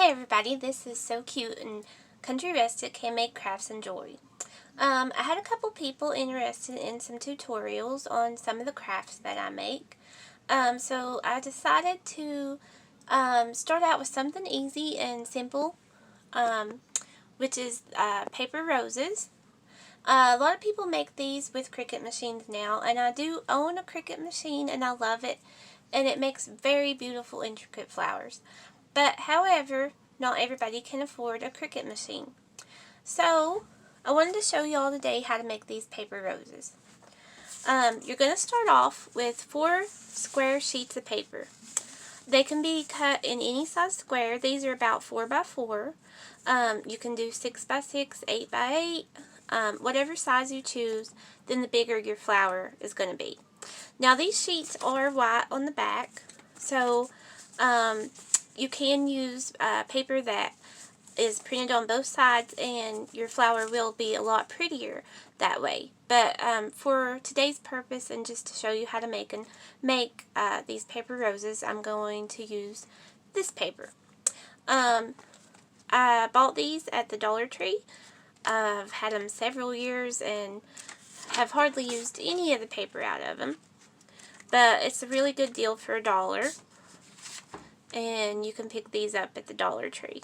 Hey everybody, this is So Cute and Country Rustic Handmade Crafts and Jewelry. I had a couple people interested in some tutorials on some of the crafts that I make. So I decided to start out with something easy and simple, which is paper roses. A lot of people make these with Cricut machines now, and I do own a Cricut machine and I love it, and it makes very beautiful intricate flowers. But however, not everybody can afford a Cricut machine. So I wanted to show you all today how to make these paper roses. You're going to start off with 4 square sheets of paper. They can be cut in any size square. These are about 4 by 4. You can do 6 by 6, 8 by 8, whatever size you choose, then the bigger your flower is going to be. Now these sheets are white on the back, so you can use paper that is printed on both sides, and your flower will be a lot prettier that way. But for today's purpose and just to show you how to make these paper roses, I'm going to use this paper. I bought these at the Dollar Tree. I've had them several years and have hardly used any of the paper out of them. But it's a really good deal for $1. And you can pick these up at the Dollar Tree.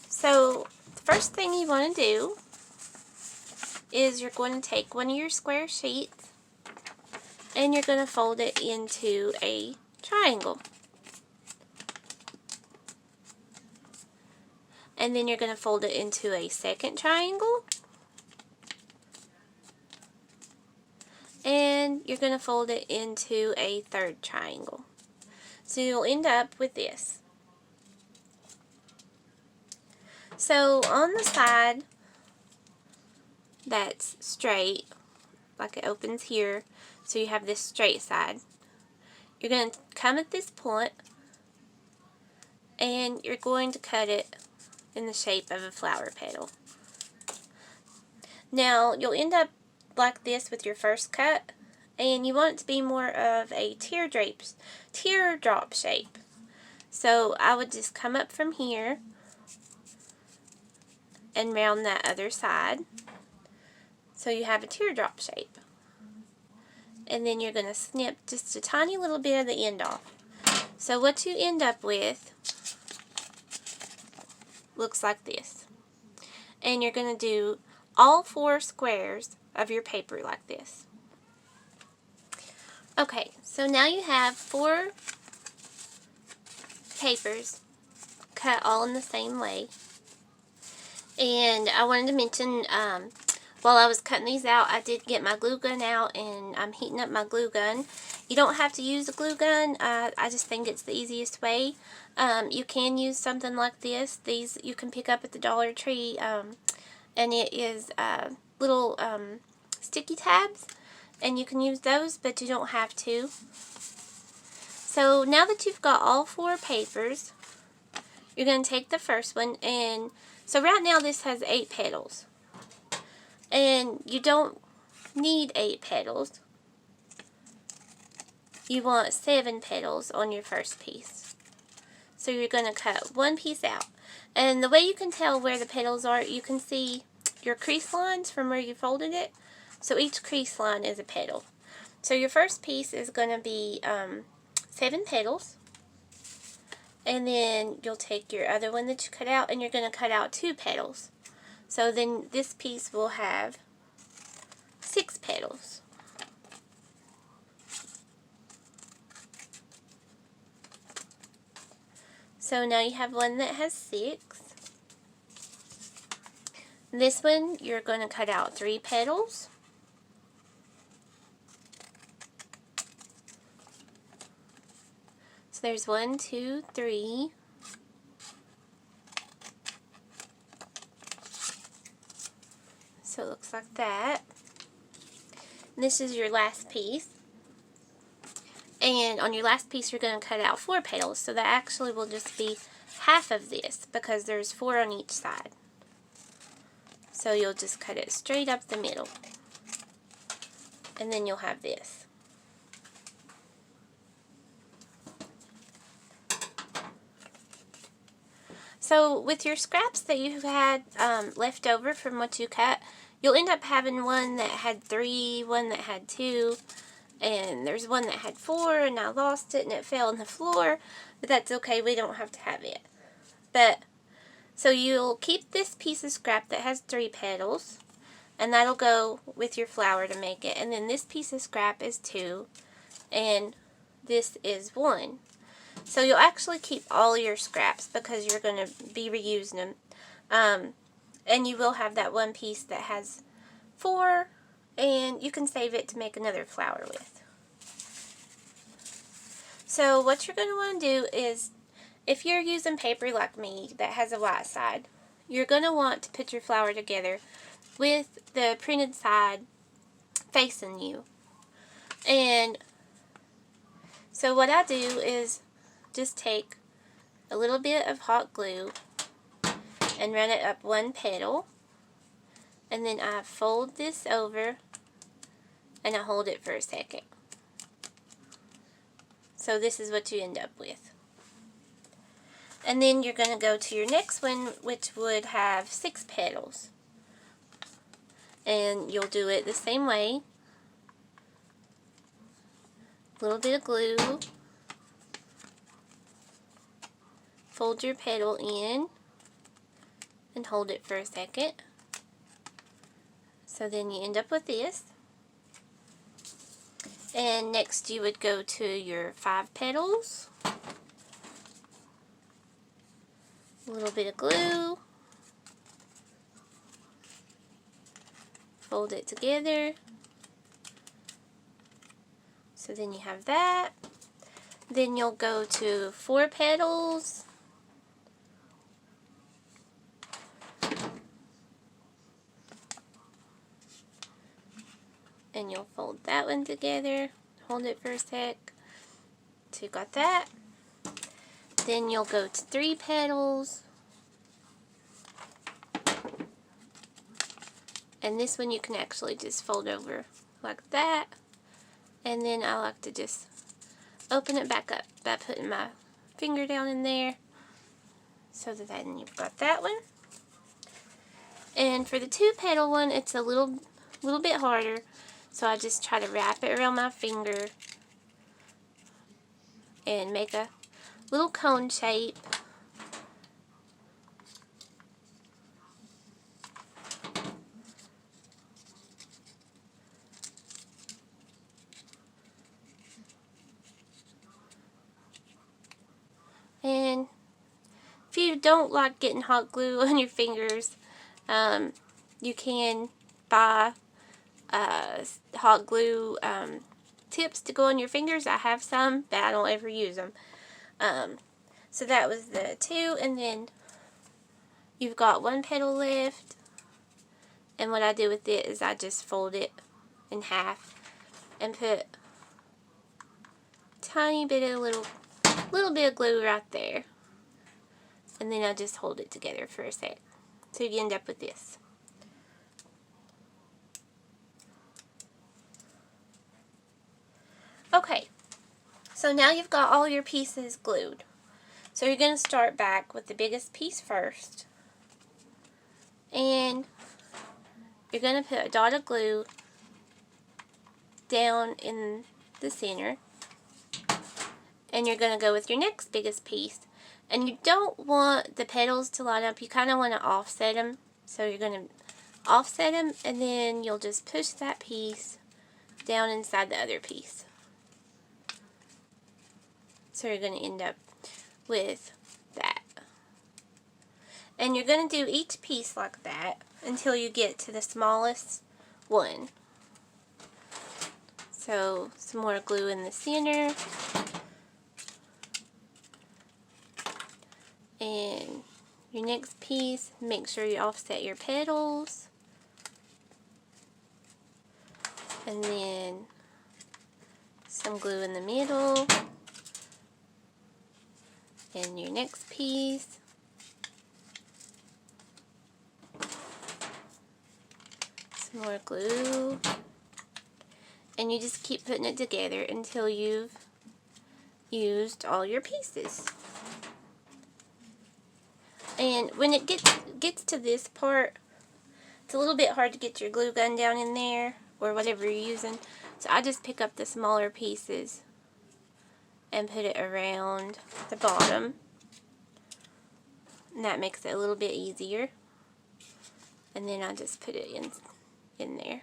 So the first thing you want to do is you're going to take one of your square sheets and you're going to fold it into a triangle. And then you're going to fold it into a second triangle. And you're going to fold it into a third triangle. So you'll end up with this. So on the side that's straight, like it opens here, so you have this straight side, you're going to come at this point and you're going to cut it in the shape of a flower petal. Now you'll end up like this with your first cut, and you want it to be more of a teardrop shape. So I would just come up from here and round that other side so you have a teardrop shape. And then you're going to snip just a tiny little bit of the end off. So what you end up with looks like this. And you're going to do all 4 squares of your paper like this. Okay, so now you have 4 papers cut all in the same way. And I wanted to mention, while I was cutting these out, I did get my glue gun out and I'm heating up my glue gun. You don't have to use a glue gun. I just think it's the easiest way. You can use something like this. These you can pick up at the Dollar Tree, and it is little sticky tabs, and you can use those, but you don't have to. So now that you've got all 4 papers, you're going to take the first one, and so right now this has 8 petals. And you don't need 8 petals. You want 7 petals on your first piece. So you're going to cut one piece out. And the way you can tell where the petals are, you can see your crease lines from where you folded it. So each crease line is a petal. So your first piece is going to be 7 petals. And then you'll take your other one that you cut out and you're going to cut out 2 petals. So then this piece will have 6 petals. So now you have one that has 6. This one you're going to cut out 3 petals. So there's 1, 2, 3. So it looks like that. And this is your last piece. And on your last piece you're going to cut out 4 petals. So that actually will just be half of this because there's 4 on each side. So you'll just cut it straight up the middle. And then you'll have this. So with your scraps that you had left over from what you cut, you'll end up having one that had 3, one that had 2, and there's one that had 4, and I lost it and it fell on the floor, but that's okay, we don't have to have it. But, so you'll keep this piece of scrap that has 3 petals, and that'll go with your flower to make it, and then this piece of scrap is 2, and this is 1. So you'll actually keep all your scraps because you're going to be reusing them. And you will have that one piece that has 4, and you can save it to make another flower with. So what you're going to want to do is, if you're using paper like me that has a white side, you're going to want to put your flower together with the printed side facing you. And so what I do is just take a little bit of hot glue and run it up one petal, and then I fold this over and I hold it for a second. So this is what you end up with. And then you're going to go to your next one, which would have 6 petals. And you'll do it the same way. A little bit of glue. Fold your petal in and hold it for a second. So then you end up with this. And next you would go to your 5 petals. A little bit of glue. Fold it together. So then you have that. Then you'll go to 4 petals. And you'll fold that one together. Hold it for a sec. So you got that. Then you'll go to 3 petals. And this one you can actually just fold over like that. And then I like to just open it back up by putting my finger down in there. So that then you've got that one. And for the 2 petal one, it's a little bit harder. So I just try to wrap it around my finger and make a little cone shape. And if you don't like getting hot glue on your fingers, you can buy hot glue tips to go on your fingers. I have some, but I don't ever use them. So that was the 2, and then you've got 1 petal left. And what I do with it is I just fold it in half and put a tiny bit of little bit of glue right there. And then I just hold it together for a sec. So you end up with this. Okay, so now you've got all your pieces glued. So you're going to start back with the biggest piece first. And you're going to put a dot of glue down in the center. And you're going to go with your next biggest piece. And you don't want the petals to line up. You kind of want to offset them. So you're going to offset them, and then you'll just push that piece down inside the other piece. So you're going to end up with that. And you're going to do each piece like that until you get to the smallest one. So some more glue in the center. And your next piece, make sure you offset your petals. And then some glue in the middle. And your next piece. Some more glue. And you just keep putting it together until you've used all your pieces. And when it gets to this part, it's a little bit hard to get your glue gun down in there or whatever you're using. So I just pick up the smaller pieces and put it around the bottom. And that makes it a little bit easier. And then I just put it in there.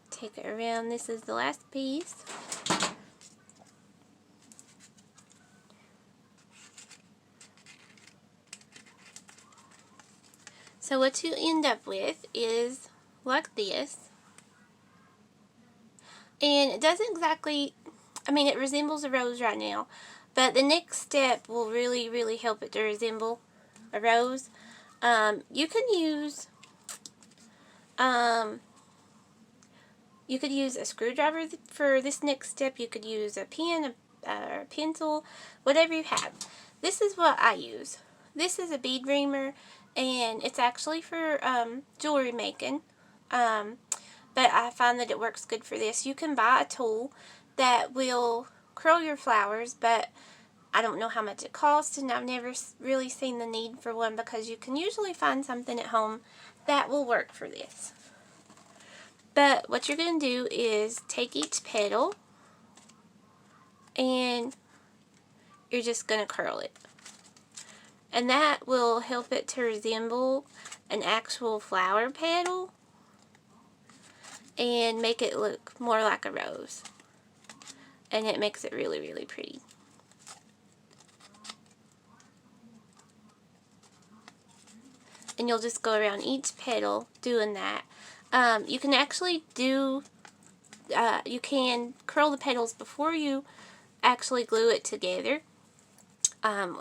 Take it around. This is the last piece. So what you end up with is like this. And it doesn't exactly, I mean, it resembles a rose right now. But the next step will really, really help it to resemble a rose. You can use, you could use a screwdriver for this next step. You could use a pen, a pencil, whatever you have. This is what I use. This is a bead reamer, and it's actually for jewelry making. But I find that it works good for this. You can buy a tool that will curl your flowers, but I don't know how much it costs, and I've never really seen the need for one because you can usually find something at home that will work for this. But what you're going to do is take each petal and you're just going to curl it. And that will help it to resemble an actual flower petal and make it look more like a rose. And it makes it really, really pretty. And you'll just go around each petal doing that. You can actually do, you can curl the petals before you actually glue it together,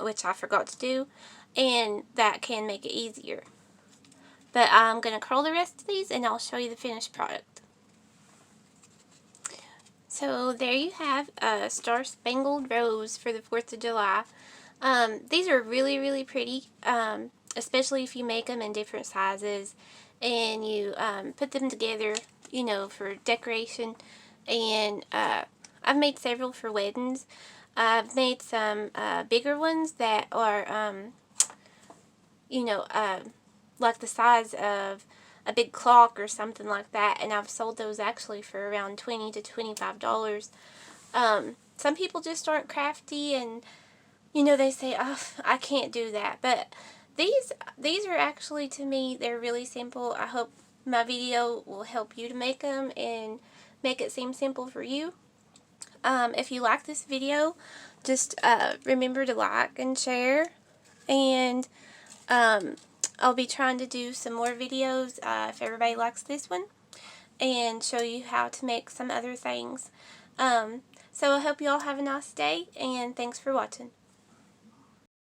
which I forgot to do, and that can make it easier. But I'm going to curl the rest of these and I'll show you the finished product. So there you have a Star Spangled Rose for the 4th of July. These are really, really pretty, especially if you make them in different sizes and you put them together, you know, for decoration. And I've made several for weddings. I've made some bigger ones that are, you know, like the size of a big clock or something like that, and I've sold those actually for around $20 to $25. Some people just aren't crafty, and you know, they say, oh, I can't do that, but these are actually, to me, they're really simple. I hope my video will help you to make them and make it seem simple for you. If you like this video, just remember to like and share, and I'll be trying to do some more videos if everybody likes this one, and show you how to make some other things. So I hope you all have a nice day, and thanks for watching.